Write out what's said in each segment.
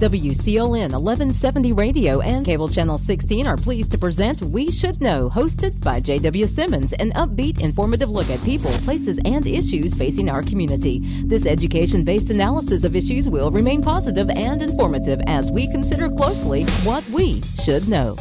WCLN 1170 Radio and Cable Channel 16 are pleased to present We Should Know, hosted by JW Simmons, an upbeat, informative look at people, places, and issues facing our community. This education-based analysis of issues will remain positive and informative as we consider closely what we should know.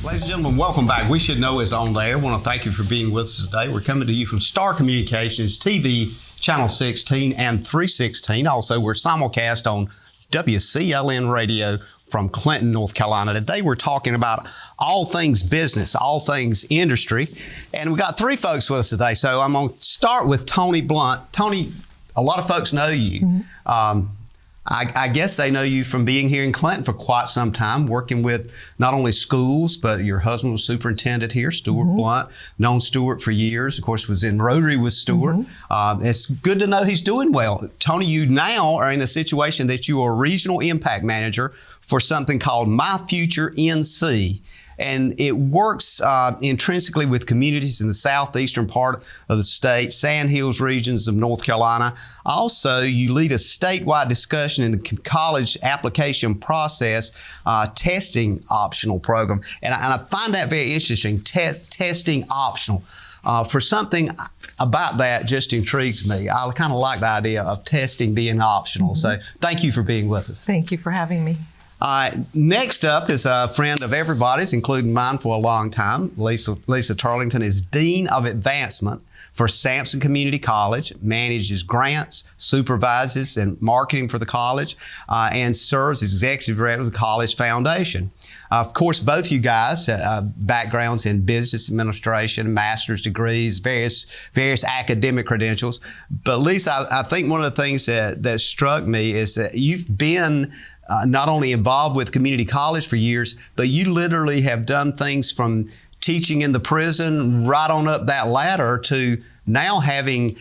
Ladies and gentlemen, welcome back. We Should Know is on there. I want to thank you for being with us today. We're coming to you from Star Communications TV, Channel 16 and 316. Also, we're simulcast on WCLN Radio from Clinton, North Carolina. Today, we're talking about all things business, all things industry. And we got three folks with us today. So I'm going to start with Toni Blount. Toni, a lot of folks know you. Mm-hmm. I guess they know you from being here in Clinton for quite some time, working with not only schools, but your husband was superintendent here, Stuart mm-hmm. Blount, known Stuart for years, of course, was in Rotary with Stuart. Mm-hmm. It's good to know he's doing well. Toni, you now are in a situation that you are a regional impact manager for something called My Future NC. And it works intrinsically with communities in the southeastern part of the state, Sandhills regions of North Carolina. Also, you lead a statewide discussion in the college application process testing optional program. And I find that very interesting, testing optional. For something about that just intrigues me. I kind of like the idea of testing being optional. Mm-hmm. So thank you for being with us. Thank you for having me. Next up is a friend of everybody's, including mine for a long time. Lisa Turlington is Dean of Advancement for Sampson Community College, manages grants, supervises and marketing for the college, and serves as Executive Director of the College Foundation. Of course, both you guys backgrounds in business administration, master's degrees, various academic credentials. But Lisa, I think one of the things that struck me is that you've been not only involved with community college for years, but you literally have done things from teaching in the prison right on up that ladder to now having,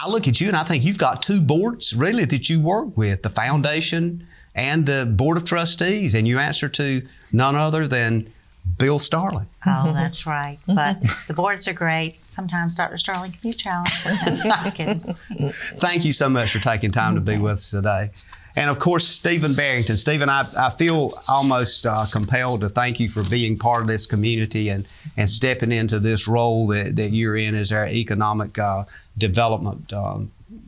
I look at you and I think you've got two boards really that you work with, the foundation and the Board of Trustees, and you answer to none other than Bill Starling. Oh, that's right. But the boards are great. Sometimes Dr. Starling can be challenging. Just kidding. Thank you so much for taking time to be with us today. And of course, Stephen Barrington. Stephen, I feel almost compelled to thank you for being part of this community and stepping into this role that you're in as our economic development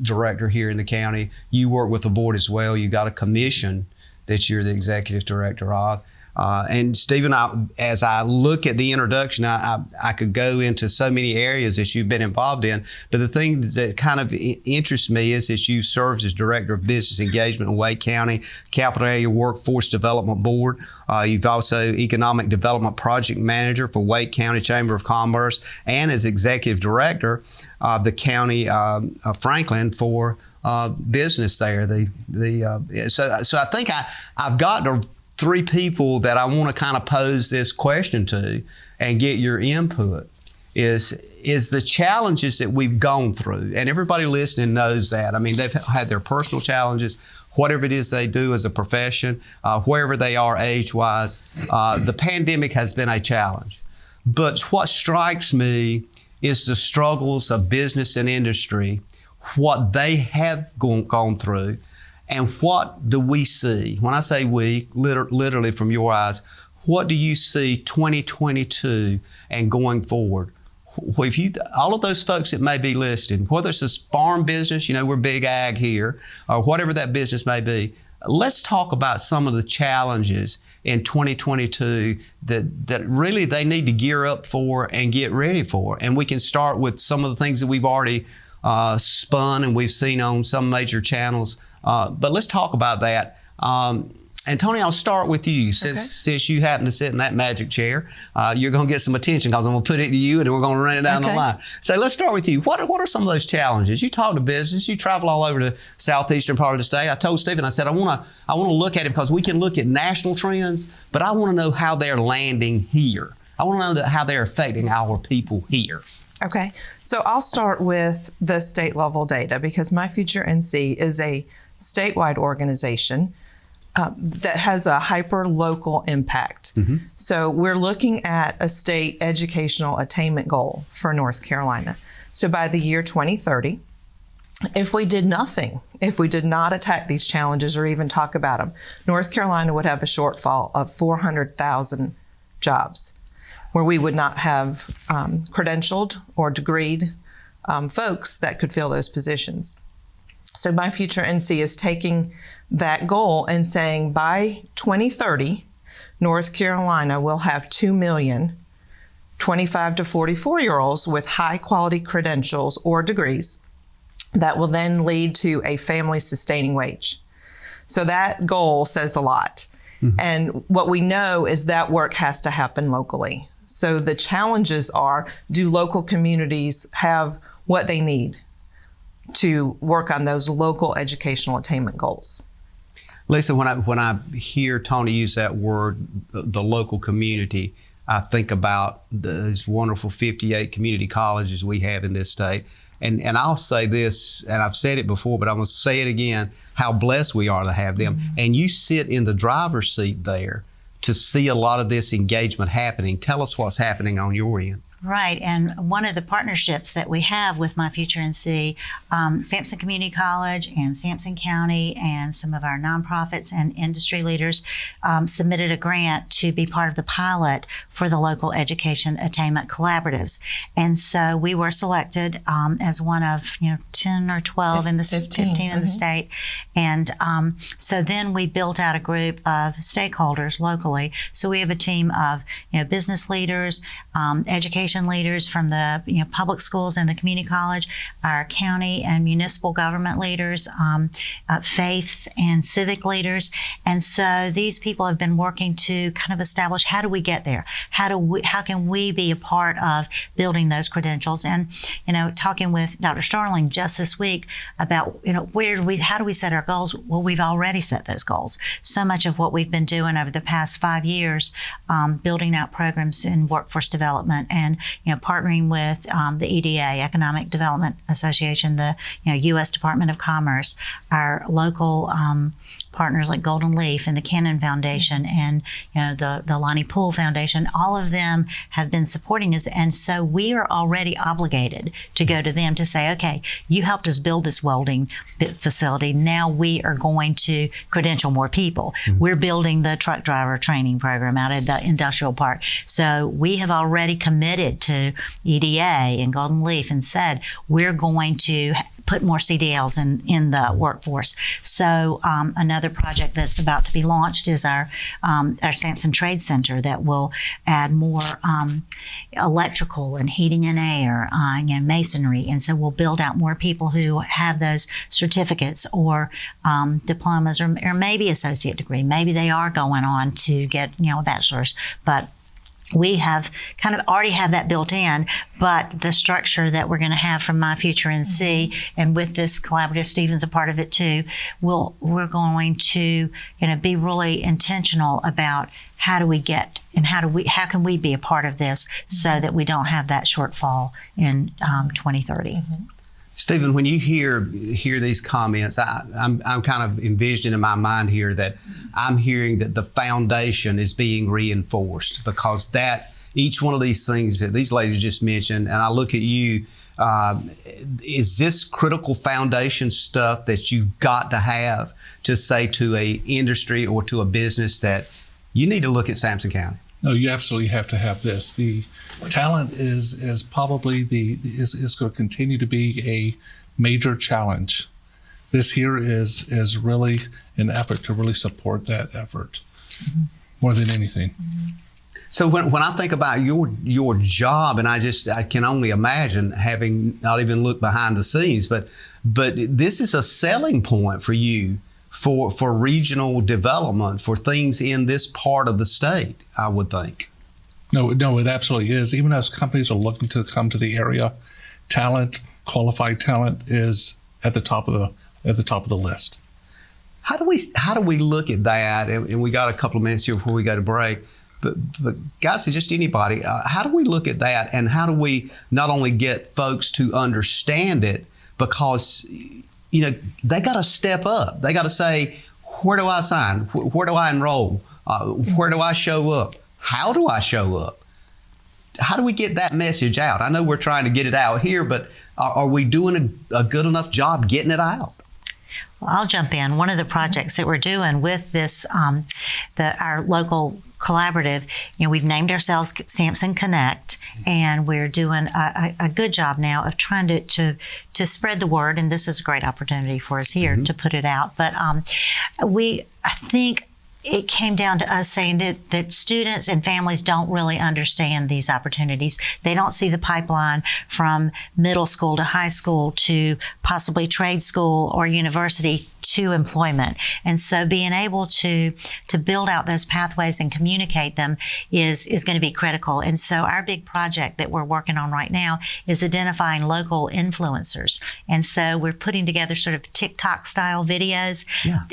director here in the county. You work with the board as well. You got a commission that you're the executive director of. And Stephen, as I look at the introduction, I could go into so many areas that you've been involved in, but the thing that kind of interests me is that you served as Director of Business Engagement in Wake County, Capital Area Workforce Development Board. You've also Economic Development Project Manager for Wake County Chamber of Commerce, and as Executive Director of the County of Franklin for business there. So I think I've got three people that I want to kind of pose this question to and get your input is the challenges that we've gone through. And everybody listening knows that. I mean, they've had their personal challenges, whatever it is they do as a profession, wherever they are age-wise. The pandemic has been a challenge. But what strikes me is the struggles of business and industry, what they have gone through. And what do we see? When I say we, literally from your eyes, what do you see 2022 and going forward? If all of those folks that may be listed, whether it's a farm business, we're big ag here, or whatever that business may be, let's talk about some of the challenges in 2022 that really they need to gear up for and get ready for. And we can start with some of the things that we've already spun and we've seen on some major channels. But let's talk about that. And Toni, I'll start with you. Since you happen to sit in that magic chair, you're going to get some attention because I'm going to put it to you and then we're going to run it down the line. So let's start with you. What are some of those challenges? You talk to business, you travel all over the southeastern part of the state. I told Stephen, I said, I want to look at it because we can look at national trends, but I want to know how they're landing here. I want to know how they're affecting our people here. Okay, so I'll start with the state level data because My Future NC is a statewide organization that has a hyper-local impact. Mm-hmm. So we're looking at a state educational attainment goal for North Carolina. So by the year 2030, If we did nothing, if we did not attack these challenges or even talk about them, North Carolina would have a shortfall of 400,000 jobs, where we would not have credentialed or degreed folks that could fill those positions. So My Future NC is taking that goal and saying by 2030, North Carolina will have 2 million 25 to 44-year-olds with high quality credentials or degrees that will then lead to a family sustaining wage. So that goal says a lot. Mm-hmm. And what we know is that work has to happen locally. So the challenges are, do local communities have what they need to work on those local educational attainment goals? Lisa, when I hear Toni use that word, the local community, I think about those wonderful 58 community colleges we have in this state. And I'll say this, and I've said it before, but I'm going to say it again, how blessed we are to have them. Mm-hmm. And you sit in the driver's seat there to see a lot of this engagement happening. Tell us what's happening on your end. Right, and one of the partnerships that we have with My Future NC, Sampson Community College and Sampson County and some of our nonprofits and industry leaders submitted a grant to be part of the pilot for the local education attainment collaboratives. And so we were selected as one of 10 or 12 in the 15 in mm-hmm. the state. And so then we built out a group of stakeholders locally. So we have a team of business leaders, education leaders from the public schools and the community college, our county and municipal government leaders, faith and civic leaders. And so these people have been working to kind of establish, how do we get there? How can we be a part of building those credentials? And talking with Dr. Starling just this week about how do we set our goals? Well, we've already set those goals. So much of what we've been doing over the past 5 years, building out programs in workforce development and partnering with the EDA, Economic Development Association, the U.S. Department of Commerce, our local partners like Golden Leaf and the Cannon Foundation and the Lonnie Poole Foundation. All of them have been supporting us, and so we are already obligated to go to them to say, okay, you helped us build this welding facility. Now we are going to credential more people. Mm-hmm. We're building the truck driver training program out at the industrial park. So we have already committed to EDA and Golden Leaf and said we're going to put more CDLs in the workforce. So another project that's about to be launched is our Samson Trade Center that will add more electrical and heating and air and masonry. And so we'll build out more people who have those certificates or diplomas or maybe associate degree. Maybe they are going on to get a bachelor's, but we have kind of already have that built in, but the structure that we're going to have from My Future NC and with this collaborative, Stephen's a part of it too, we're going to be really intentional about how do we get and how can we be a part of this so that we don't have that shortfall in 2030. Mm-hmm. Stephen, when you hear these comments, I'm kind of envisioning in my mind here that I'm hearing that the foundation is being reinforced because that each one of these things that these ladies just mentioned, and I look at you, is this critical foundation stuff that you've got to have to say to a industry or to a business that you need to look at Sampson County? No, you absolutely have to have this. The talent is probably is going to continue to be a major challenge. This here is really an effort to really support that effort more than anything. Mm-hmm. So when I think about your job, and I can only imagine having not even looked behind the scenes, but this is a selling point for you for regional development, for things in this part of the state, I would think. No, it absolutely is. Even as companies are looking to come to the area, talent, qualified talent is at the top of the list. How do we look at that? And we got a couple of minutes here before we go to break. But guys, just anybody, how do we look at that, and how do we not only get folks to understand it, because they got to step up. They got to say, where do I sign? Where do I enroll? Where do I show up? How do I show up? How do we get that message out? I know we're trying to get it out here, but Are we doing a good enough job getting it out? Well, I'll jump in. One of the projects that we're doing with this, our local collaborative, we've named ourselves Samson Connect, and we're doing a good job now of trying to spread the word. And this is a great opportunity for us here to put it out. But I think it came down to us saying that students and families don't really understand these opportunities. They don't see the pipeline from middle school to high school to possibly trade school or university to employment. And so being able to build out those pathways and communicate them is going to be critical. And so our big project that we're working on right now is identifying local influencers. And so we're putting together sort of TikTok style videos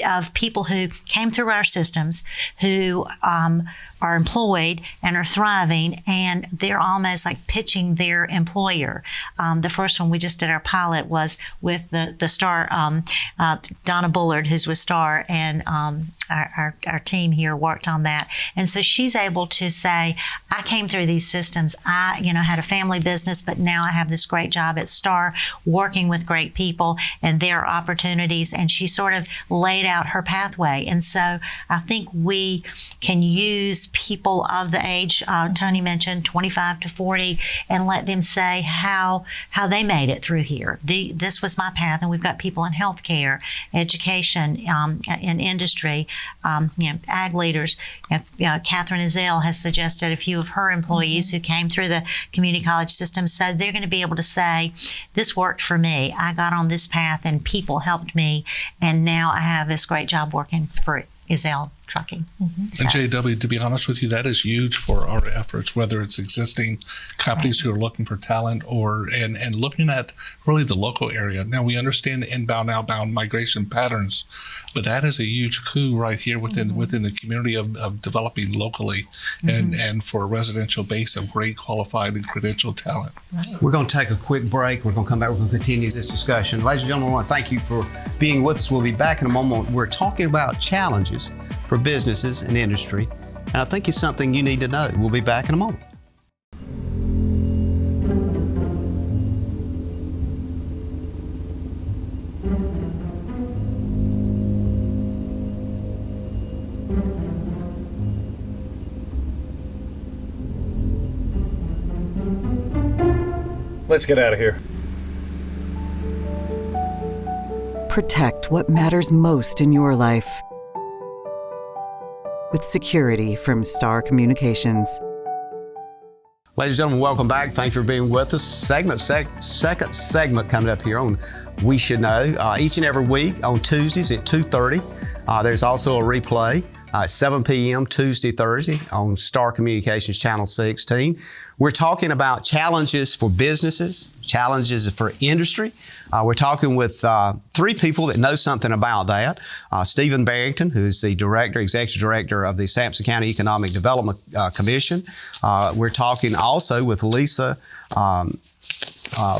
of people who came through our systems, who are employed and are thriving, and they're almost like pitching their employer. The first one we just did, our pilot, was with the Star, Donna Bullard, who's with Star, and our team here worked on that. And so she's able to say, I came through these systems. I, had a family business, but now I have this great job at Star working with great people, and there are opportunities. And she sort of laid out her pathway. And so I think we can use people of the age, Toni mentioned 25 to 40, and let them say how they made it through here. This was my path, and we've got people in healthcare, education, in industry, ag leaders. Catherine Azell has suggested a few of her employees who came through the community college system, so they're going to be able to say, this worked for me. I got on this path and people helped me, and now I have this great job working for Azell Trucking. And JW, to be honest with you, that is huge for our efforts, whether it's existing companies who are looking for talent and looking at really the local area. Now, we understand the inbound, outbound migration patterns, but that is a huge coup right here within the community of developing locally and for a residential base of great qualified and credentialed talent. Right. We're going to take a quick break. We're going to come back. We're going to continue this discussion. Ladies and gentlemen, I want to thank you for being with us. We'll be back in a moment. We're talking about challenges for businesses and industry, and I think it's something you need to know. We'll be back in a moment. Let's get out of here. Protect what matters most in your life with security from Star Communications. Ladies and gentlemen, welcome back. Thanks for being with us. Second segment coming up here on We Should Know. Each and every week on Tuesdays at 2:30. There's also a replay at 7 p.m. Tuesday, Thursday on Star Communications Channel 16. We're talking about challenges for businesses, challenges for industry. We're talking with three people that know something about that. Stephen Barrington, who's the Executive Director of the Sampson County Economic Development Commission. We're talking also with Lisa.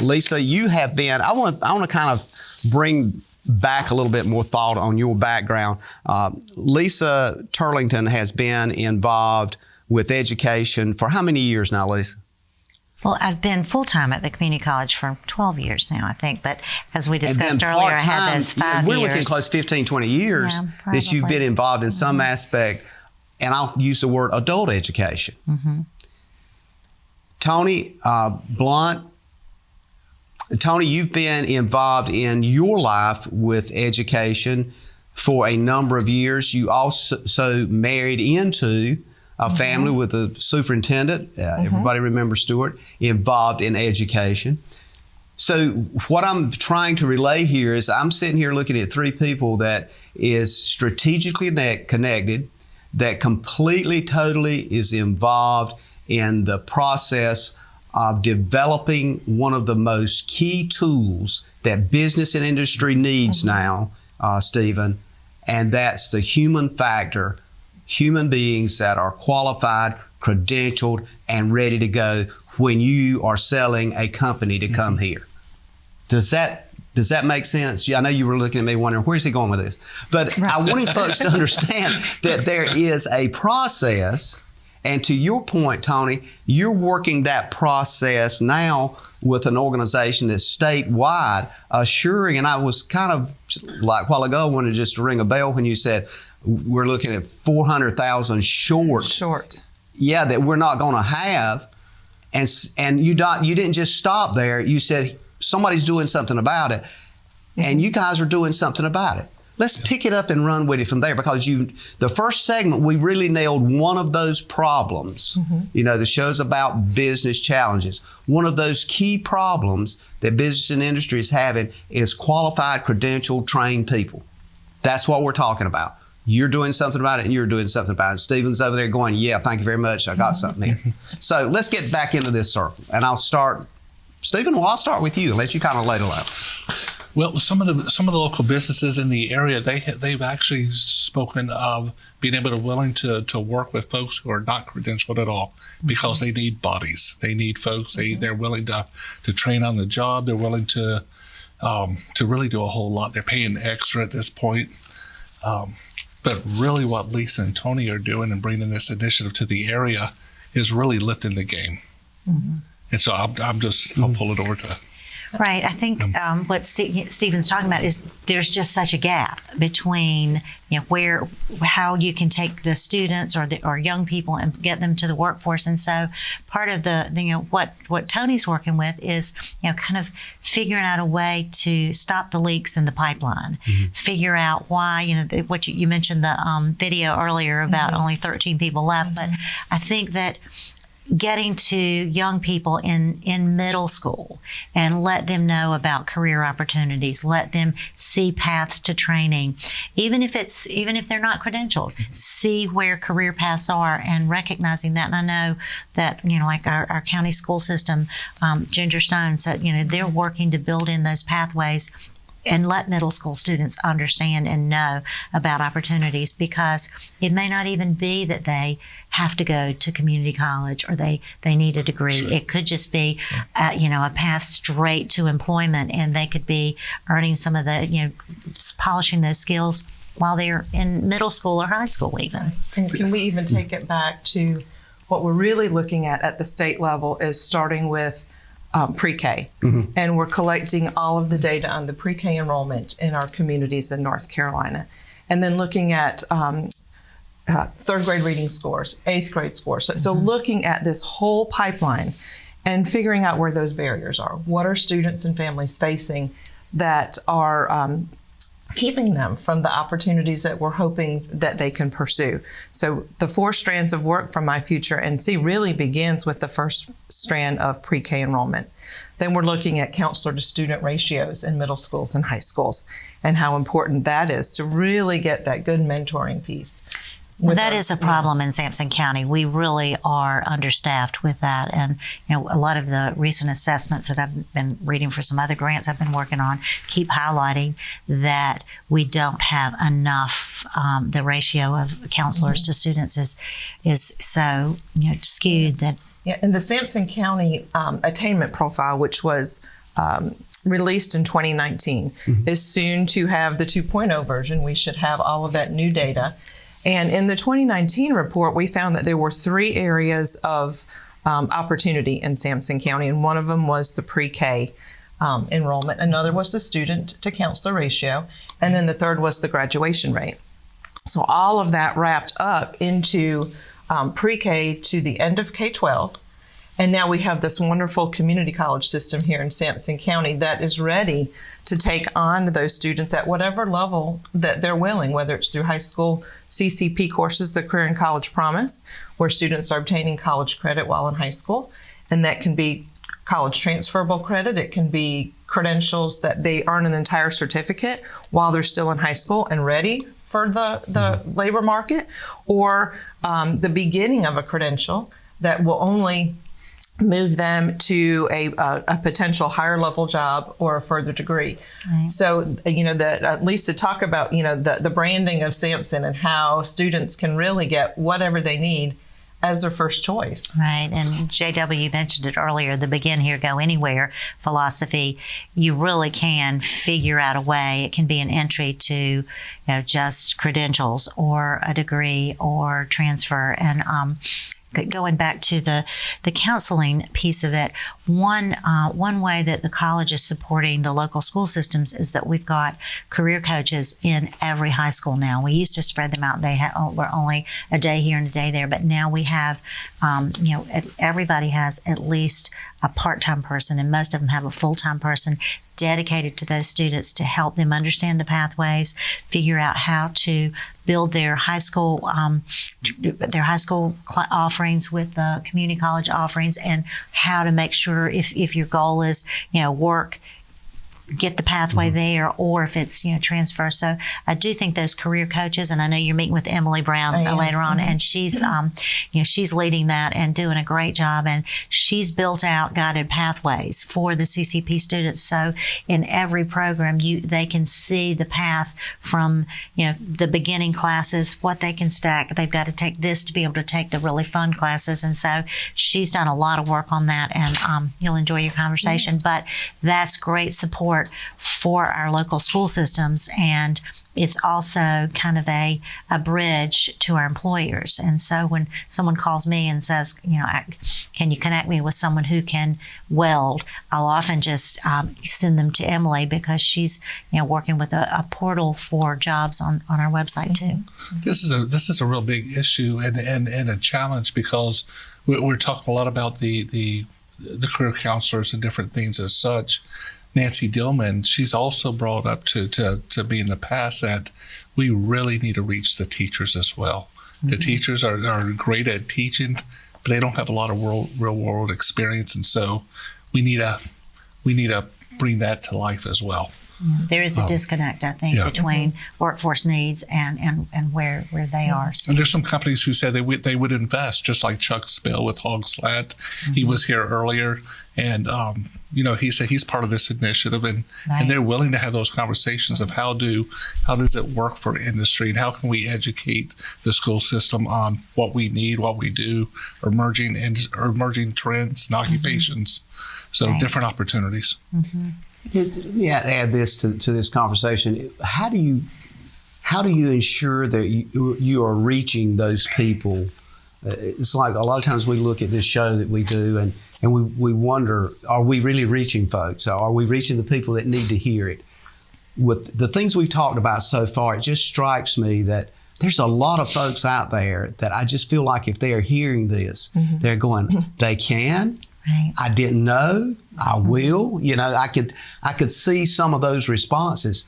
Lisa, you have been, I want to kind of bring back a little bit more thought on your background. Lisa Turlington has been involved with education for how many years now, Lisa? Well, I've been full-time at the community college for 12 years now, I think. But as we discussed earlier, I had those 5 years. We're looking close 15, 20 years that you've been involved in some aspect, and I'll use the word adult education. Toni Blount, Toni, you've been involved in your life with education for a number of years. You also married into a family with a superintendent. Everybody remembers Stewart, involved in education. So what I'm trying to relay here is I'm sitting here looking at three people that is strategically connected, that completely, totally is involved in the process of developing one of the most key tools that business and industry needs now, Stephen, and that's the human factor. Human beings that are qualified, credentialed, and ready to go when you are selling a company to come here. Does that make sense? I know you were looking at me wondering, where's he going with this? But I wanted folks to understand that there is a process And to your point, Toni, you're working that process now with an organization that's statewide, assuring, and I was kind of like a while ago, I wanted just to ring a bell when you said we're looking at 400,000 short. Yeah, that we're not going to have. And you didn't just stop there. You said somebody's doing something about it, and you guys are doing something about it. Let's pick it up and run with it from there, because the first segment, we really nailed one of those problems. The show's about business challenges. One of those key problems that business and industry is having is qualified, credentialed, trained people. That's what we're talking about. You're doing something about it, and you're doing something about it. Stephen's over there going, yeah, thank you very much. I got something here. So let's get back into this circle. And I'll start, Stephen, I'll start with you and let you kind of lay it out. Well, some of the local businesses in the area, they've actually spoken of being willing to work with folks who are not credentialed at all, because they need bodies. They need folks. They're willing to train on the job. They're willing to really do a whole lot. They're paying extra at this point. But really what Lisa and Toni are doing and bringing this initiative to the area is really lifting the game. And so I'll pull it over to... Right. I think what Stephen's talking about is there's just such a gap between how you can take the students or young people and get them to the workforce. And so part of what Toni's working with is kind of figuring out a way to stop the leaks in the pipeline, figure out why what you mentioned the video earlier about only 13 people left, but I think that getting to young people in middle school and let them know about career opportunities, let them see paths to training, even if they're not credentialed, see where career paths are, and recognizing that. And I know that like our county school system, Ginger Stone said they're working to build in those pathways and let middle school students understand and know about opportunities, because it may not even be that they have to go to community college or they need a degree. Sure. It could just be, a path straight to employment, and they could be earning some of the, polishing those skills while they're in middle school or high school even. And can we even take it back to what we're really looking at the state level is starting with pre-K. And we're collecting all of the data on the pre-K enrollment in our communities in North Carolina. And then looking at third grade reading scores, eighth grade scores. So looking at this whole pipeline and figuring out where those barriers are. What are students and families facing that are keeping them from the opportunities that we're hoping that they can pursue? So the 4 strands of work from My Future NC really begins with the first strand of pre-K enrollment. Then we're looking at counselor to student ratios in middle schools and high schools, and how important that is to really get that good mentoring piece. That is a problem in Sampson County. We really are understaffed with that. And, a lot of the recent assessments that I've been reading for some other grants I've been working on keep highlighting that we don't have enough. The ratio of counselors to students is so, skewed that. Yeah, and the Sampson County Attainment Profile, which was released in 2019, is soon to have the 2.0 version. We should have all of that new data. And in the 2019 report, we found that there were 3 areas of opportunity in Sampson County, and one of them was the pre-K enrollment. Another was the student to counselor ratio, and then the third was the graduation rate. So all of that wrapped up into pre-K to the end of K-12. And now we have this wonderful community college system here in Sampson County that is ready to take on those students at whatever level that they're willing, whether it's through high school CCP courses, the Career and College Promise, where students are obtaining college credit while in high school. And that can be college transferable credit. It can be credentials that they earn an entire certificate while they're still in high school and ready for the labor market, or the beginning of a credential that will only move them to a potential higher level job or a further degree. Right. So, at least to talk about, the branding of Sampson and how students can really get whatever they need as their first choice. Right, and JW mentioned it earlier, the begin here, go anywhere philosophy. You really can figure out a way. It can be an entry to, just credentials or a degree or transfer. And going back to the counseling piece of it, one way that the college is supporting the local school systems is that we've got career coaches in every high school now. We used to spread them out. They were only a day here and a day there, but now we have, everybody has at least a part-time person, and most of them have a full-time person dedicated to those students to help them understand the pathways, figure out how to build their high school offerings with the community college offerings, and how to make sure if your goal is work, get the pathway there, or if it's transfer. So I do think those career coaches, and I know you're meeting with Emily Brown later on, and she's she's leading that and doing a great job, and she's built out guided pathways for the CCP students. So in every program, they can see the path from the beginning classes, what they can stack. They've got to take this to be able to take the really fun classes, and so she's done a lot of work on that, and you'll enjoy your conversation. But that's great support for our local school systems, and it's also kind of a bridge to our employers. And so when someone calls me and says, can you connect me with someone who can weld, I'll often just send them to Emily, because she's working with a portal for jobs on our website too. This is a real big issue and a challenge, because we're talking a lot about the career counselors and different things as such. Nancy Dillman, she's also brought up to me in the past that we really need to reach the teachers as well. Mm-hmm. The teachers are great at teaching, but they don't have a lot of real world experience, and so we need to bring that to life as well. There is a disconnect, I think, between workforce needs and where they are. So. And there's some companies who said they would invest, just like Chuck Spill with Hog Slat. Mm-hmm. He was here earlier, and he said he's part of this initiative, and they're willing to have those conversations of how does it work for industry, and how can we educate the school system on what we need, what we do, emerging trends and occupations, so different opportunities. Mm-hmm. Yeah, add this to this conversation. How do you ensure that you are reaching those people? It's like a lot of times we look at this show that we do, and we wonder, are we really reaching folks? Are we reaching the people that need to hear it? With the things we've talked about so far, it just strikes me that there's a lot of folks out there that I just feel like if they're hearing this, they're going, they can. Right. I didn't know. I will. I could see some of those responses.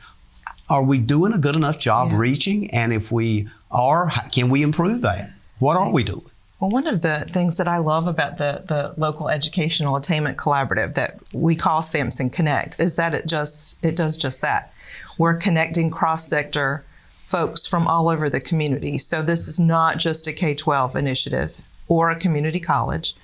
Are we doing a good enough job reaching? And if we are, can we improve that? What are we doing? Well, one of the things that I love about the local educational attainment collaborative that we call Samson Connect is that it does just that. We're connecting cross-sector folks from all over the community. So this is not just a K-12 initiative or a community college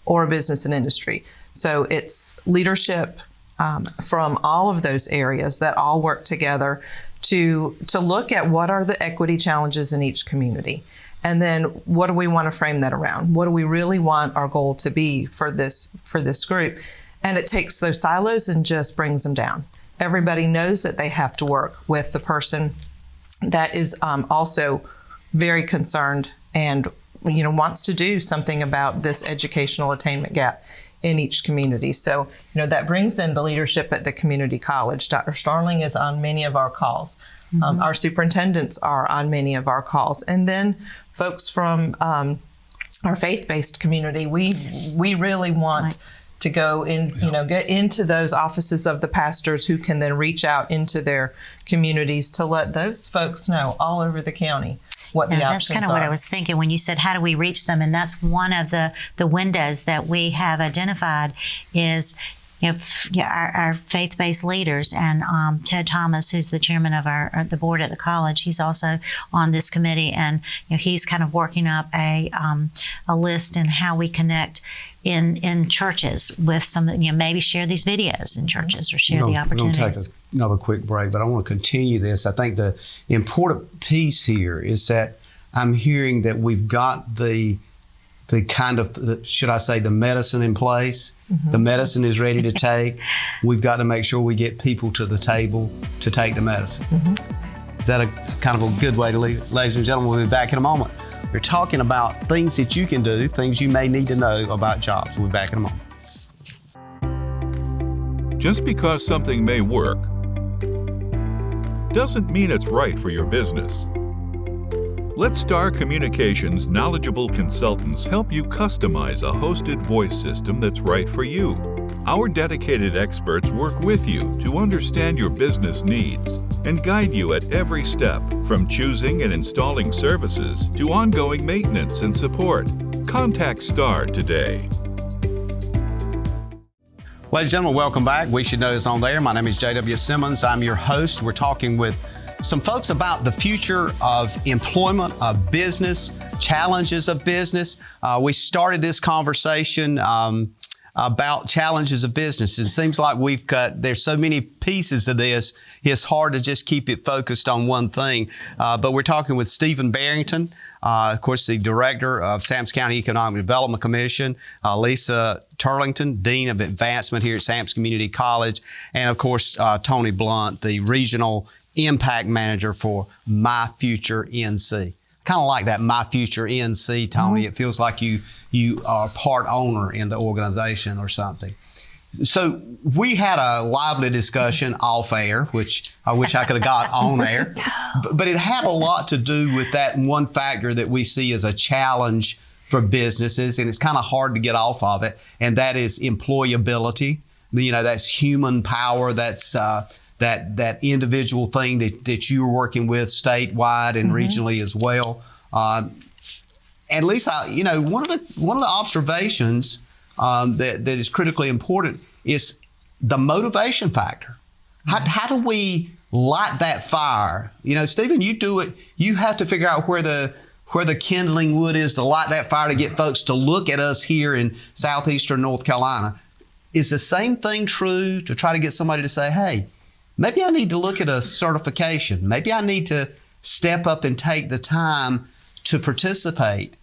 or business and industry. So it's leadership from all of those areas that all work together to look at what are the equity challenges in each community. And then what do we want to frame that around? What do we really want our goal to be for this group? And it takes those silos and just brings them down. Everybody knows that they have to work with the person that is also very concerned and wants to do something about this educational attainment gap in each community. So, that brings in the leadership at the community college. Dr. Starling is on many of our calls. Our superintendents are on many of our calls. And then folks from our faith-based community, we really want to go in, get into those offices of the pastors who can then reach out into their communities to let those folks know all over the county what the options are. That's kind of what I was thinking when you said, how do we reach them? And that's one of the windows that we have identified is our faith-based leaders, and Ted Thomas, who's the chairman of the board at the college, he's also on this committee, and he's kind of working up a list in how we connect in churches with some, maybe share these videos in churches or share the opportunities. We're going to take another quick break, but I want to continue this. I think the important piece here is that I'm hearing that we've got the kind of, should I say, the medicine in place. The medicine is ready to take. We've got to make sure we get people to the table to take the medicine. Is that a kind of a good way to leave? Ladies and gentlemen, we'll be back in a moment. We're talking about things that you can do, things you may need to know about jobs. We'll be back in a moment. Just because something may work doesn't mean it's right for your business. Let Star Communications' knowledgeable consultants help you customize a hosted voice system that's right for you. Our dedicated experts work with you to understand your business needs and guide you at every step, from choosing and installing services to ongoing maintenance and support. Contact Star today. Ladies and gentlemen, welcome back. We Should Know is on there. My name is JW Simmons. I'm your host. We're talking with some folks about the future of employment, of business, challenges of business. We started this conversation about challenges of business. It seems like there's so many pieces to this, it's hard to just keep it focused on one thing. But we're talking with Stephen Barrington, of course, the Director of Sampson County Economic Development Commission, Lisa Turlington, Dean of Advancement here at Sampson Community College, and of course, Toni Blount, the Regional Impact Manager for My Future NC. Kind of like that My Future NC, Toni. Mm-hmm. It feels like you are part owner in the organization or something. So we had a lively discussion off air, which I wish I could have got on air, but it had a lot to do with that one factor that we see as a challenge for businesses, and it's kind of hard to get off of it, and that is employability. You know, that's human power. That's that individual thing that you're working with statewide and regionally as well. At least, one of the observations that is critically important is the motivation factor. How do we light that fire? You know, Stephen, you do it. You have to figure out where the kindling wood is to light that fire to get folks to look at us here in southeastern North Carolina. Is the same thing true to try to get somebody to say, hey, maybe I need to look at a certification. Maybe I need to step up and take the time to participate.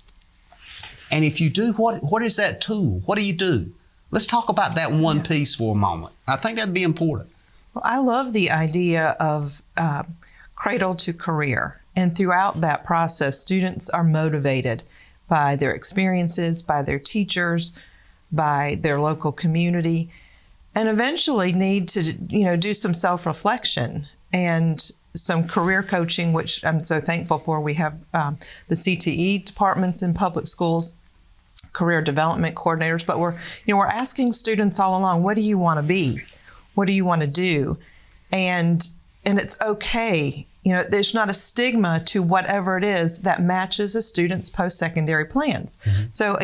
And if you do, what is that tool? What do you do? Let's talk about that one piece for a moment. I think that'd be important. Well, I love the idea of cradle to career. And throughout that process, students are motivated by their experiences, by their teachers, by their local community, and eventually need to, do some self-reflection and some career coaching, which I'm so thankful for. We have the CTE departments in public schools, career development coordinators, but we're asking students all along, what do you want to be? What do you want to do? And it's okay. There's not a stigma to whatever it is that matches a student's post-secondary plans. Mm-hmm. So,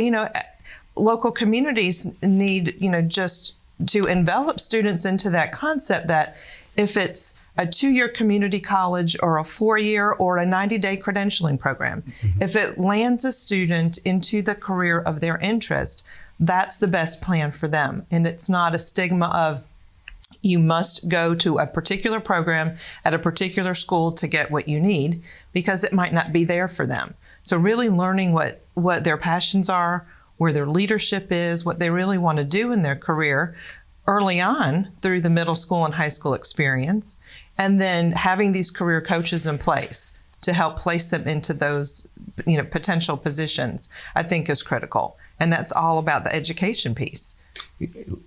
local communities need, just to envelop students into that concept that if it's a 2-year community college or a 4-year or a 90-day credentialing program, if it lands a student into the career of their interest, that's the best plan for them. And it's not a stigma of you must go to a particular program at a particular school to get what you need, because it might not be there for them. So really learning what their passions are, where their leadership is, what they really want to do in their career early on through the middle school and high school experience, and then having these career coaches in place to help place them into those potential positions, I think is critical. And that's all about the education piece.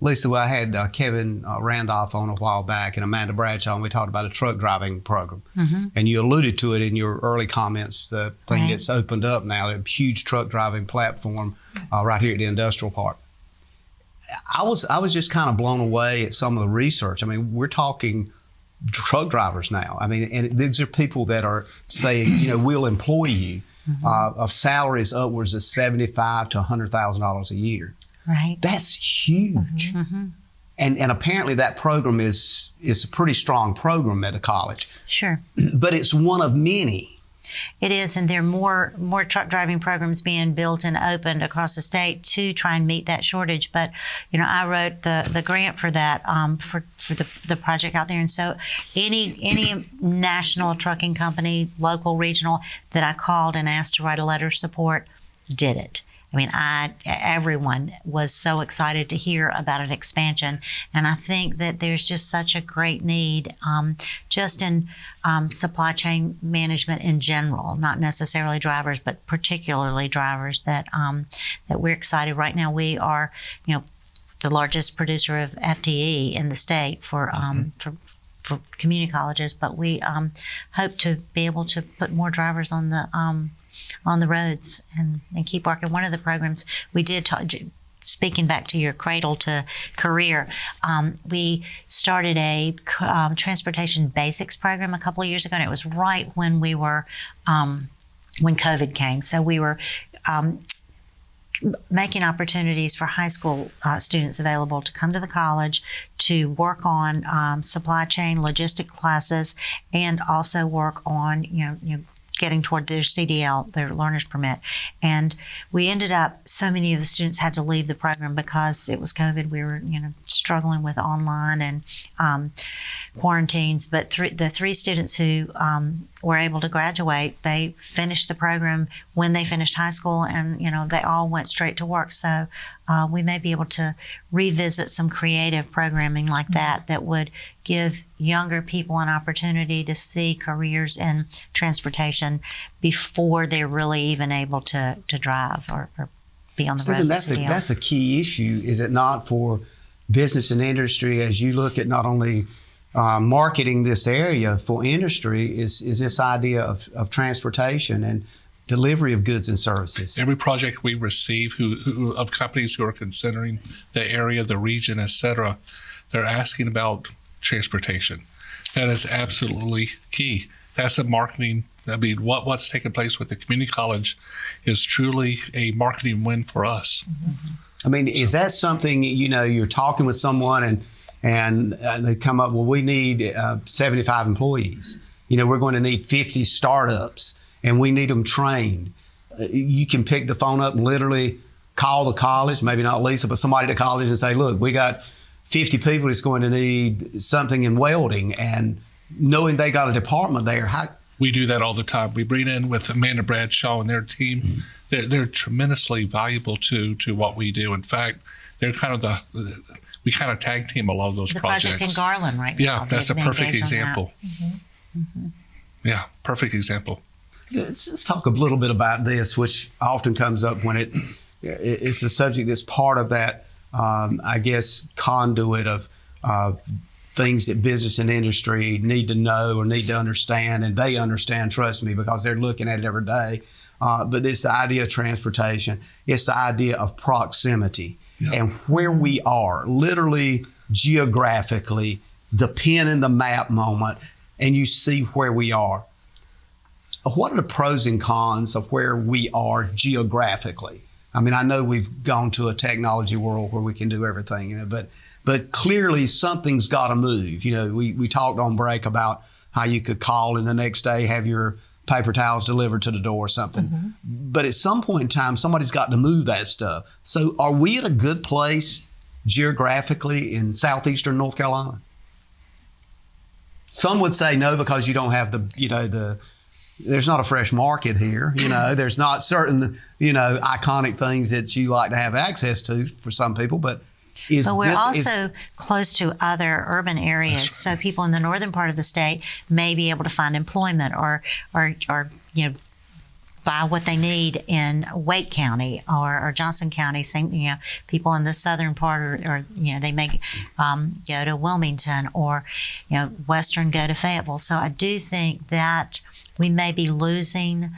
Lisa, I had Kevin Randolph on a while back and Amanda Bradshaw, and we talked about a truck driving program. Mm-hmm. And you alluded to it in your early comments, the thing that's opened up now, a huge truck driving platform right here at the industrial park. I was just kind of blown away at some of the research. I mean, we're talking truck drivers now. I mean, and these are people that are saying, we'll employ you of salaries upwards of $75,000 to $100,000 a year. Right. That's huge. Mm-hmm. And apparently that program is a pretty strong program at a college. Sure. But it's one of many. It is, and there are more truck driving programs being built and opened across the state to try and meet that shortage. But, I wrote the grant for that, for the project out there. And so any national trucking company, local, regional, that I called and asked to write a letter of support, did it. I mean, everyone was so excited to hear about an expansion, and I think that there's just such a great need, just in supply chain management in general, not necessarily drivers, but particularly drivers. That we're excited. Right now, we are, the largest producer of FTE in the state for community colleges, but we hope to be able to put more drivers on the roads and keep working. One of the programs we did, speaking back to your cradle to career, we started a transportation basics program a couple of years ago, and it was right when we were when COVID came. So we were making opportunities for high school students available to come to the college to work on supply chain logistic classes, and also work on getting toward their CDL, their learner's permit. And we ended up, so many of the students had to leave the program because it was COVID. We were struggling with online and quarantines. But the three students who were able to graduate, they finished the program when they finished high school, and they all went straight to work. So we may be able to revisit some creative programming like that would give younger people an opportunity to see careers in transportation before they're really even able to drive or be on the road. That's a key issue, is it not, for business and industry, as you look at not only marketing this area for industry, is this idea of transportation and delivery of goods and services. Every project we receive who of companies who are considering the area, the region, etc., they're asking about transportation. That is absolutely key. That's a marketing. I mean, what's taking place with the community college is truly a marketing win for us. I mean, is that something, you're talking with someone and they come up, well, we need 75 employees. We're going to need 50 startups, and we need them trained. You can pick the phone up and literally call the college, maybe not Lisa, but somebody at the college, and say, look, we got 50 people that's going to need something in welding, and knowing they got a department there. We do that all the time. We bring in with Amanda Bradshaw and their team. They're tremendously valuable to what we do. In fact, they're kind of we kind of tag team a lot of those projects. The project in Garland right now. Yeah, that's a perfect example. Yeah, perfect example. Let's talk a little bit about this, which often comes up when it's a subject that's part of that, I guess, conduit of things that business and industry need to know or need to understand, and they understand, trust me, because they're looking at it every day. But it's the idea of transportation. It's the idea of proximity and where we are, literally geographically, the pin in the map moment, and you see where we are. What are the pros and cons of where we are geographically? I mean, I know we've gone to a technology world where we can do everything, but clearly something's got to move. We talked on break about how you could call and the next day have your paper towels delivered to the door or something. But at some point in time, somebody's got to move that stuff. So are we at a good place geographically in southeastern North Carolina? Some would say no, because you don't have there's not a fresh market here. There's not certain, iconic things that you like to have access to for some people, but we're also close to other urban areas. Right. So people in the northern part of the state may be able to find employment or buy what they need in Wake County or Johnson County. Same, people in the southern part, or they may go to Wilmington, or western go to Fayetteville. So I do think that we may be losing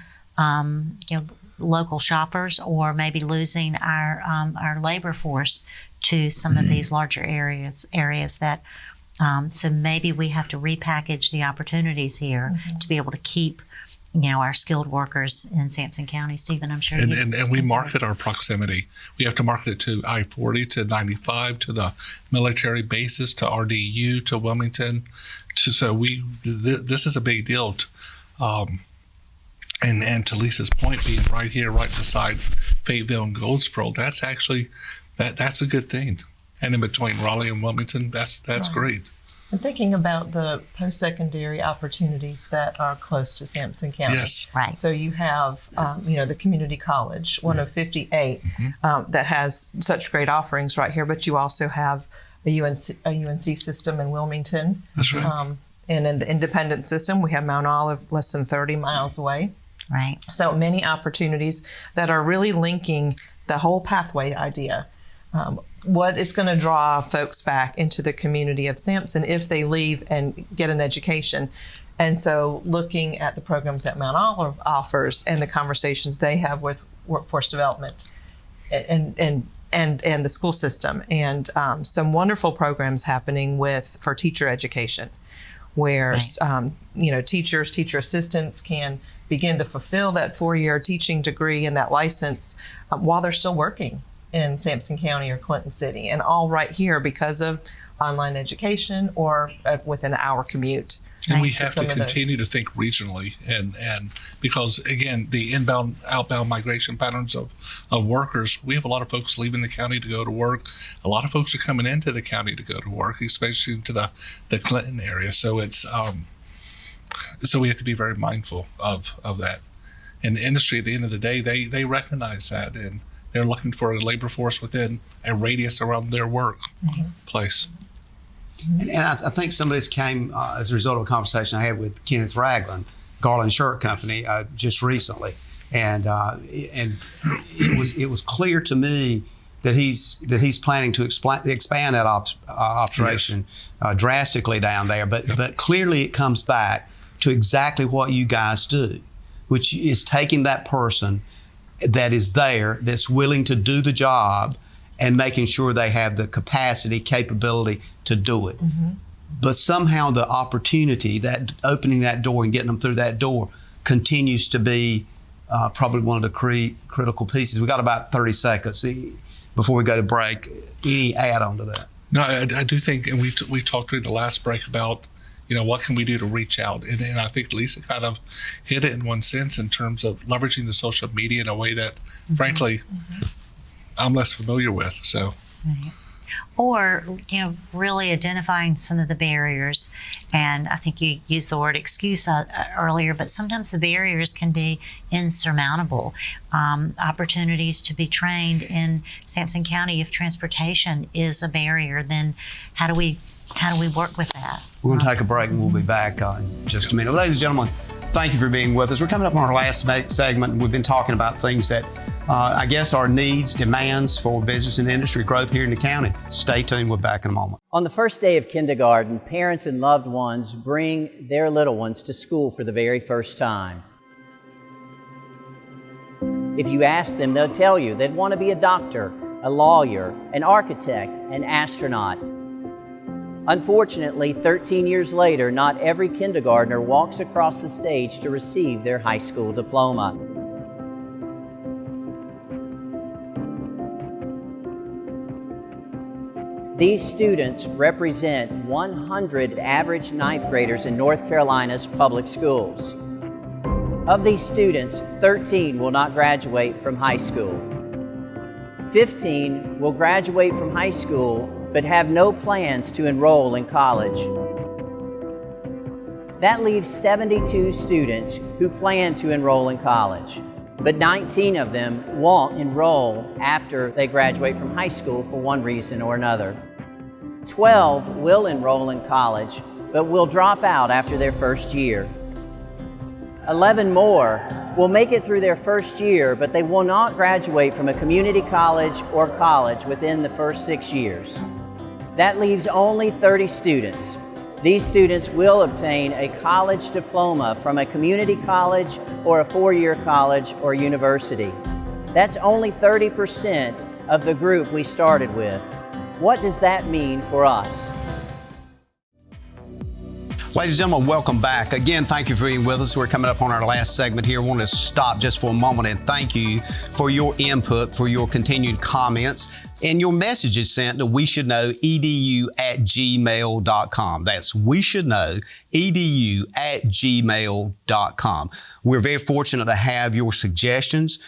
local shoppers, or maybe losing our labor force to some of these larger areas that so maybe we have to repackage the opportunities here to be able to keep our skilled workers in Sampson County. Stephen, I'm sure and we market our proximity. We have to market it to I-40, to 95, to the military bases, to RDU, to Wilmington. This is a big deal. And to Lisa's point, being right here, right beside Fayetteville and Goldsboro, that's actually that's a good thing. And in between Raleigh and Wilmington, that's great. And thinking about the post-secondary opportunities that are close to Sampson County. Yes. Right. So you have, the community college, one of 58 that has such great offerings right here, but you also have a UNC system in Wilmington. That's right. And in the independent system, we have Mount Olive less than 30 miles away. Right. So many opportunities that are really linking the whole pathway idea. What is going to draw folks back into the community of Sampson if they leave and get an education? And so looking at the programs that Mount Olive offers and the conversations they have with workforce development and the school system, and some wonderful programs happening for teacher education, where teachers, teacher assistants can begin to fulfill that 4-year teaching degree and that license while they're still working in Sampson County or Clinton City, and all right here because of online education or within an hour commute. And we have to continue to think regionally, and because again, the inbound, outbound migration patterns of workers, we have a lot of folks leaving the county to go to work. A lot of folks are coming into the county to go to work, especially into the Clinton area. So it's so we have to be very mindful of that. And the industry, at the end of the day, they recognize that, and they're looking for a labor force within a radius around their workplace. And I think some of this came as a result of a conversation I had with Kenneth Ragland, Garland Shirt Company, just recently, and it was clear to me that he's planning to expand that operation drastically down there. But clearly it comes back to exactly what you guys do, which is taking that person that is there, that's willing to do the job, and making sure they have the capacity, capability to do it. But somehow the opportunity, that opening that door and getting them through that door, continues to be probably one of the critical pieces. We got about 30 seconds before we go to break. Any add-on to that? No, I do think, and we talked during the last break about, what can we do to reach out? And I think Lisa kind of hit it in one sense in terms of leveraging the social media in a way that, frankly, I'm less familiar with. So, or really identifying some of the barriers. And I think you used the word excuse earlier, but sometimes the barriers can be insurmountable. Opportunities to be trained in Sampson County, if transportation is a barrier, then how do we work with that? We're going to take a break and we'll be back in just a minute. Ladies and gentlemen, thank you for being with us. We're coming up on our last segment, and we've been talking about things that I guess are needs, demands for business and industry growth here in the county. Stay tuned. We're back in a moment. On the first day of kindergarten, parents and loved ones bring their little ones to school for the very first time. If you ask them, they'll tell you they'd want to be a doctor, a lawyer, an architect, an astronaut. Unfortunately, 13 years later, not every kindergartner walks across the stage to receive their high school diploma. These students represent 100 average ninth graders in North Carolina's public schools. Of these students, 13 will not graduate from high school. 15 will graduate from high school but have no plans to enroll in college. That leaves 72 students who plan to enroll in college, but 19 of them won't enroll after they graduate from high school for one reason or another. 12 will enroll in college, but will drop out after their first year. 11 more will make it through their first year, but they will not graduate from a community college or college within the first 6 years. That leaves only 30 students. These students will obtain a college diploma from a community college or a 4-year college or university. That's only 30% of the group we started with. What does that mean for us? Ladies and gentlemen, welcome back. Again, thank you for being with us. We're coming up on our last segment here. I want to stop just for a moment and thank you for your input, for your continued comments. And your message is sent to weshouldknowedu@gmail.com. That's weshouldknowedu@gmail.com. We're very fortunate to have your suggestions,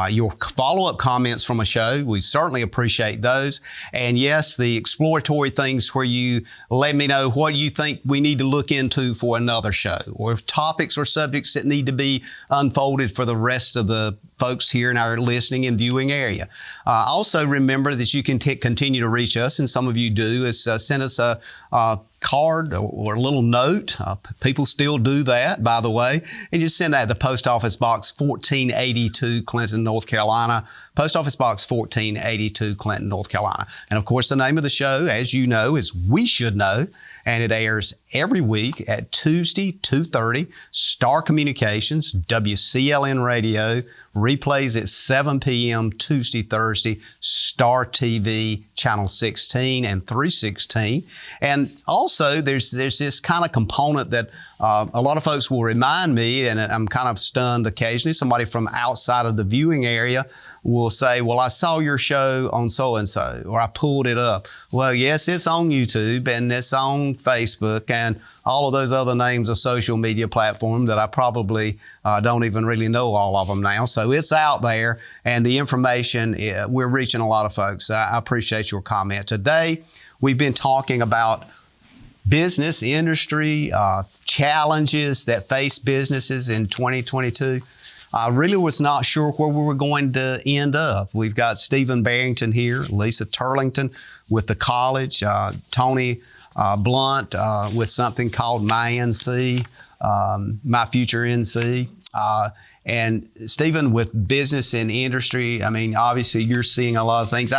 your follow-up comments from a show. We certainly appreciate those. And yes, the exploratory things where you let me know what you think we need to look into for another show, or topics or subjects that need to be unfolded for the rest of the folks here in our listening and viewing area. Also remember that you can continue to reach us, and some of you do, is send us a card or a little note. People still do that, by the way, and just send that to Post Office Box 1482, Clinton, North Carolina. Post Office Box 1482, Clinton, North Carolina. And of course, the name of the show, as you know, is We Should Know, and it airs every week at Tuesday, 2:30, Star Communications, WCLN Radio, replays at 7 p.m. Tuesday, Thursday, Star TV, Channel 16 and 316. And also, there's this kind of component that a lot of folks will remind me, and I'm kind of stunned occasionally. Somebody from outside of the viewing area will say, well, I saw your show on so-and-so, or I pulled it up. Well, yes, it's on YouTube, and it's on Facebook, and all of those other names of social media platforms that I probably don't even really know all of them now. So it's out there, and the information, we're reaching a lot of folks. I appreciate your comment. Today, we've been talking about business, industry, challenges that face businesses in 2022. I really was not sure where we were going to end up. We've got Stephen Barrington here, Lisa Turlington with the college, Toni Blount with something called My NC, My Future NC, and Stephen with business and industry. I mean, obviously you're seeing a lot of things.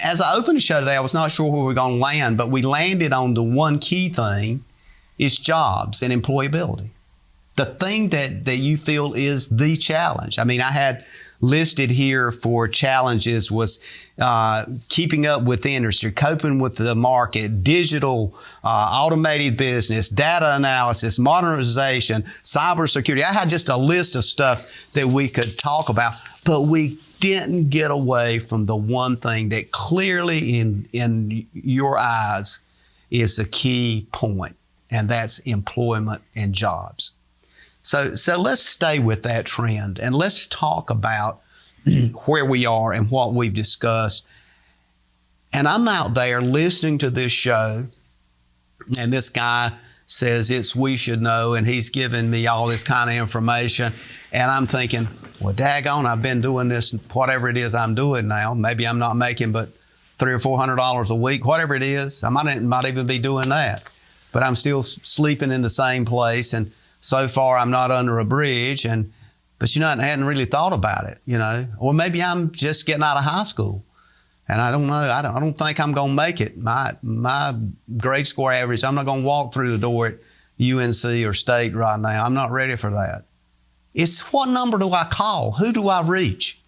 As I opened the show today, I was not sure where we were going to land, but we landed on the one key thing is jobs and employability. The thing that you feel is the challenge. I mean, I had listed here for challenges was keeping up with the industry, coping with the market, digital, automated business, data analysis, modernization, cybersecurity. I had just a list of stuff that we could talk about, but we didn't get away from the one thing that clearly in your eyes is the key point, and that's employment and jobs. So let's stay with that trend, and let's talk about where we are and what we've discussed. And I'm out there listening to this show, and this guy says it's We Should Know, and he's giving me all this kind of information, and I'm thinking, well, daggone, I've been doing this, whatever it is I'm doing now. Maybe I'm not making but $300 or $400 a week, whatever it is. I might even be doing that, but I'm still sleeping in the same place, and so far I'm not under a bridge. But I hadn't really thought about it, or maybe I'm just getting out of high school, and I don't know. I don't think I'm going to make it. My grade score average, I'm not going to walk through the door at UNC or State right now. I'm not ready for that. It's what number do I call? Who do I reach?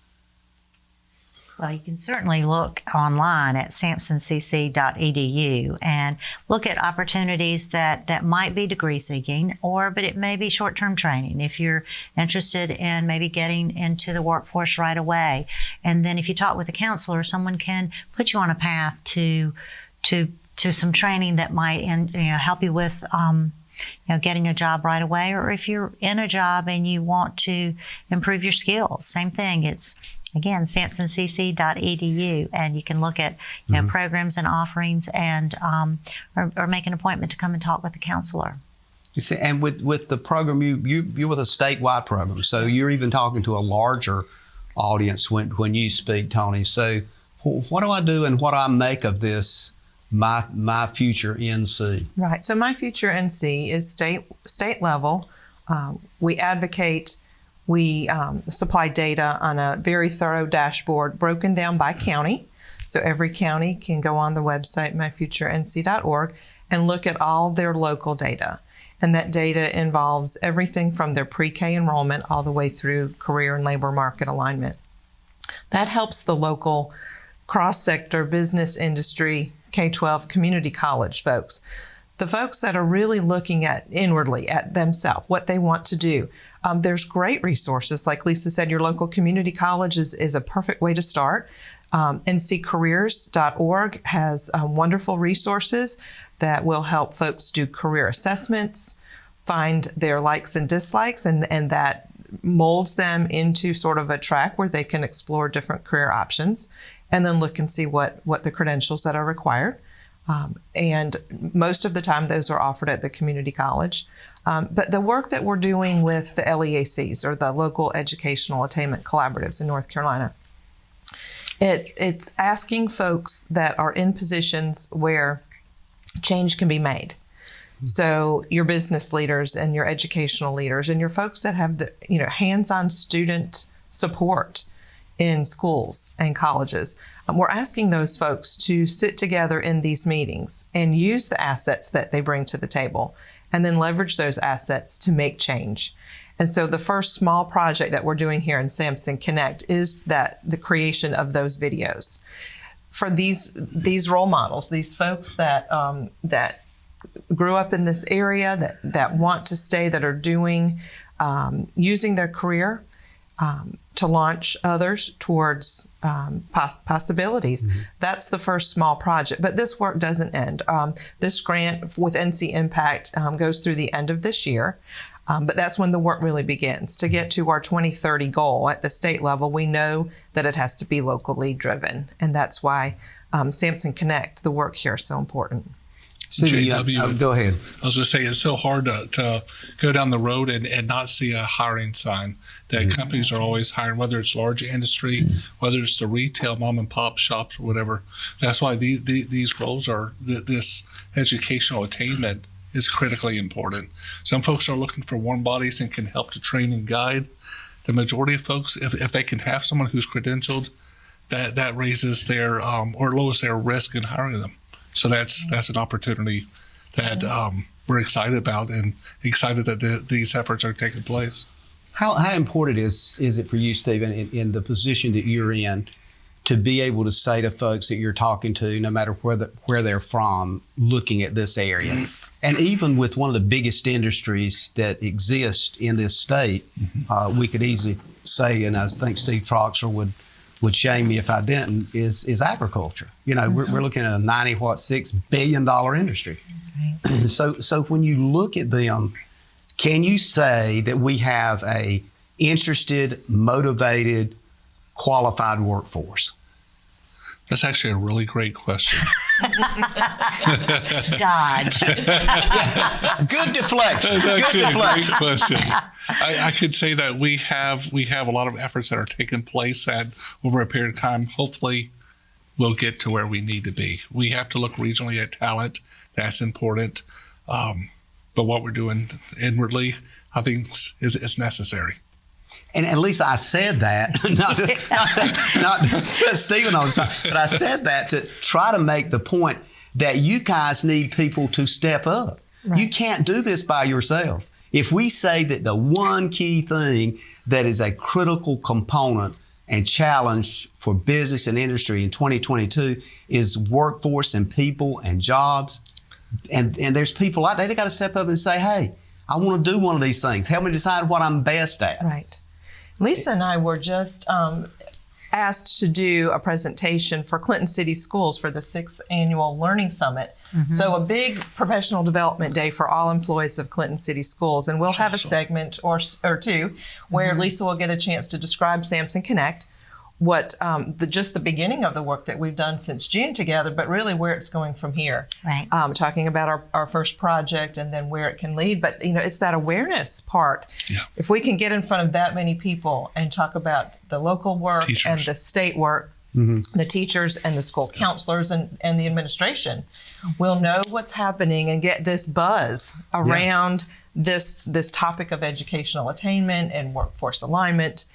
Well, you can certainly look online at sampsoncc.edu and look at opportunities that might be degree seeking, but it may be short-term training if you're interested in maybe getting into the workforce right away. And then if you talk with a counselor, someone can put you on a path to some training that might help you with getting a job right away, or if you're in a job and you want to improve your skills, same thing. It's, again, sampsoncc.edu, and you can look at programs and offerings, and or make an appointment to come and talk with a counselor. You see, and with the program, you're with a statewide program, so you're even talking to a larger audience when you speak, Toni. So what do I do, and what do I make of this? My Future NC. Right. So My Future NC is state level. We advocate. We supply data on a very thorough dashboard broken down by county. So every county can go on the website, myfuturenc.org, and look at all their local data. And that data involves everything from their pre-K enrollment all the way through career and labor market alignment. That helps the local cross-sector business industry, K-12 community college folks. The folks that are really looking at inwardly at themselves, what they want to do. There's great resources. Like Lisa said, your local community college is a perfect way to start. nccareers.org has wonderful resources that will help folks do career assessments, find their likes and dislikes, and that molds them into sort of a track where they can explore different career options and then look and see what the credentials that are required. And most of the time, those are offered at the community college. But the work that we're doing with the LEACs, or the Local Educational Attainment Collaboratives in North Carolina, it's asking folks that are in positions where change can be made. So your business leaders and your educational leaders and your folks that have the hands-on student support in schools and colleges, we're asking those folks to sit together in these meetings and use the assets that they bring to the table and then leverage those assets to make change. And so the first small project that we're doing here in Samson Connect is that the creation of those videos for these role models, these folks that grew up in this area, that want to stay, that are doing, using their career to launch others towards possibilities. Mm-hmm. That's the first small project. But this work doesn't end. This grant with NC Impact goes through the end of this year. But that's when the work really begins. To get to our 2030 goal at the state level, we know that it has to be locally driven. And that's why Samson Connect, the work here, is so important. JW, go ahead. I was going to say, it's so hard to go down the road and not see a hiring sign that mm-hmm. companies are always hiring, whether it's large industry, mm-hmm. whether it's the retail mom and pop shops or whatever. That's why these roles are, this educational attainment is critically important. Some folks are looking for warm bodies and can help to train and guide. The majority of folks, if they can have someone who's credentialed, that raises their or lowers their risk in hiring them. So that's an opportunity that we're excited about and excited that these efforts are taking place. How important is it for you, Stephen, in the position that you're in, to be able to say to folks that you're talking to, no matter where they're from, looking at this area? And even with one of the biggest industries that exist in this state, mm-hmm. We could easily say, and I think Steve Troxler would shame me if I didn't, is agriculture. Mm-hmm. we're looking at a $6 billion industry. Right. So when you look at them, can you say that we have a interested, motivated, qualified workforce? That's actually a really great question. Dodge. Good deflection. That's actually a great question. I could say that we have a lot of efforts that are taking place that over a period of time, hopefully we'll get to where we need to be. We have to look regionally at talent. That's important. But what we're doing inwardly, I think is necessary. And at least I said that, not Stephen all the time, but I said that to try to make the point that you guys need people to step up. Right. You can't do this by yourself. If we say that the one key thing that is a critical component and challenge for business and industry in 2022 is workforce and people and jobs, and there's people out there that got to step up and say, hey, I want to do one of these things. Help me decide what I'm best at. Right. Lisa and I were just asked to do a presentation for Clinton City Schools for the 6th Annual Learning Summit. Mm-hmm. So a big professional development day for all employees of Clinton City Schools. And we'll have a segment or two where mm-hmm. Lisa will get a chance to describe Samson Connect, what just the beginning of the work that we've done since June together, but really where it's going from here. Right. Talking about our first project and then where it can lead. But, it's that awareness part. Yeah. If we can get in front of that many people and talk about the local work teachers. And the state work, mm-hmm. the teachers and the school counselors and the administration, we'll know what's happening and get this buzz around this topic of educational attainment and workforce alignment.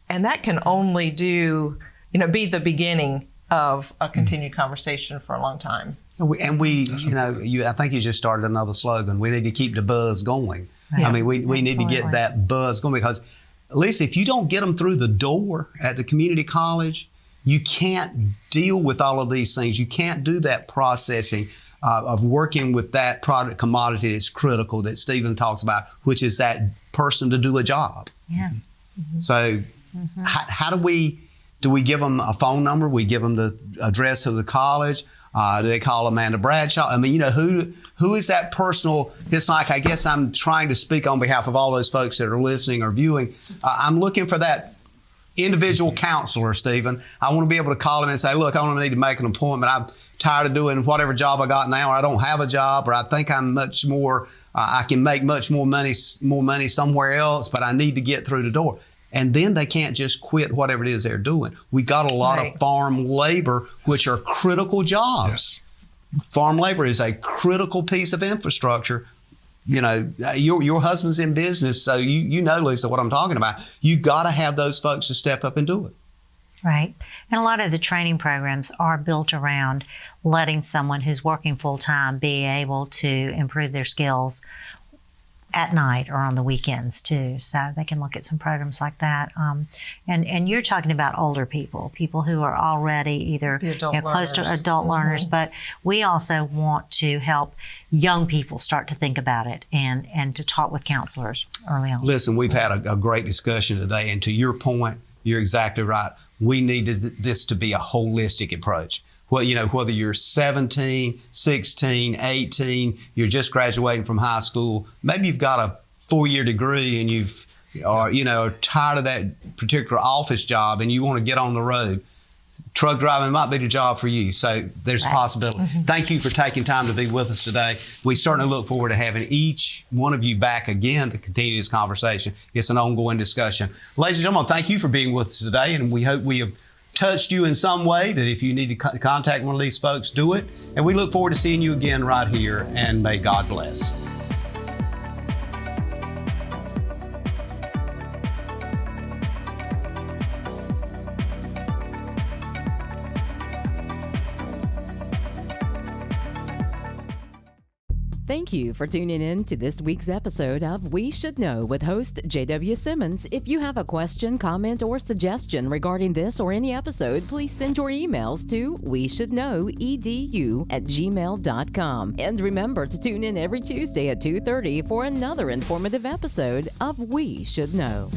And that can only be the beginning of a continued conversation for a long time. And I think you just started another slogan. We need to keep the buzz going. Right. I mean, we need to get that buzz going, because at least if you don't get them through the door at the community college, you can't deal with all of these things. You can't do that processing of working with that product commodity that's critical that Stephen talks about, which is that person to do a job. Yeah. So how do we give them a phone number? We give them the address of the college. Do they call Amanda Bradshaw? I mean, you know, who is that personal? It's like, I guess I'm trying to speak on behalf of all those folks that are listening or viewing. I'm looking for that individual counselor, Stephen. I want to be able to call him and say, look, I don't need to make an appointment. I'm tired of doing whatever job I got now, or I don't have a job, or I think I'm much more, I can make much more money somewhere else, but I need to get through the door. And then they can't just quit whatever it is they're doing. We got a lot of farm labor, which are critical jobs. Yes. Farm labor is a critical piece of infrastructure. You know, your husband's in business, so you know, Lisa, what I'm talking about. You got to have those folks to step up and do it. Right. And a lot of the training programs are built around letting someone who's working full-time be able to improve their skills at night or on the weekends too. So they can look at some programs like that. And you're talking about older people who are already either close to adult learners, but we also want to help young people start to think about it and to talk with counselors early on. Listen, we've had a great discussion today, and to your point, you're exactly right. We needed this to be a holistic approach. Well, you know, whether you're 17, 16, 18, you're just graduating from high school, maybe you've got a 4-year degree and are tired of that particular office job and you want to get on the road. Truck driving might be the job for you. So there's a possibility. Mm-hmm. Thank you for taking time to be with us today. We certainly look forward to having each one of you back again to continue this conversation. It's an ongoing discussion. Ladies and gentlemen, thank you for being with us today, and we hope we have touched you in some way, that if you need to contact one of these folks, do it. And we look forward to seeing you again right here, and may God bless. Thank you for tuning in to this week's episode of We Should Know with host JW Simmons. If you have a question, comment, or suggestion regarding this or any episode, please send your emails to weshouldknowedu@gmail.com. And remember to tune in every Tuesday at 2:30 for another informative episode of We Should Know.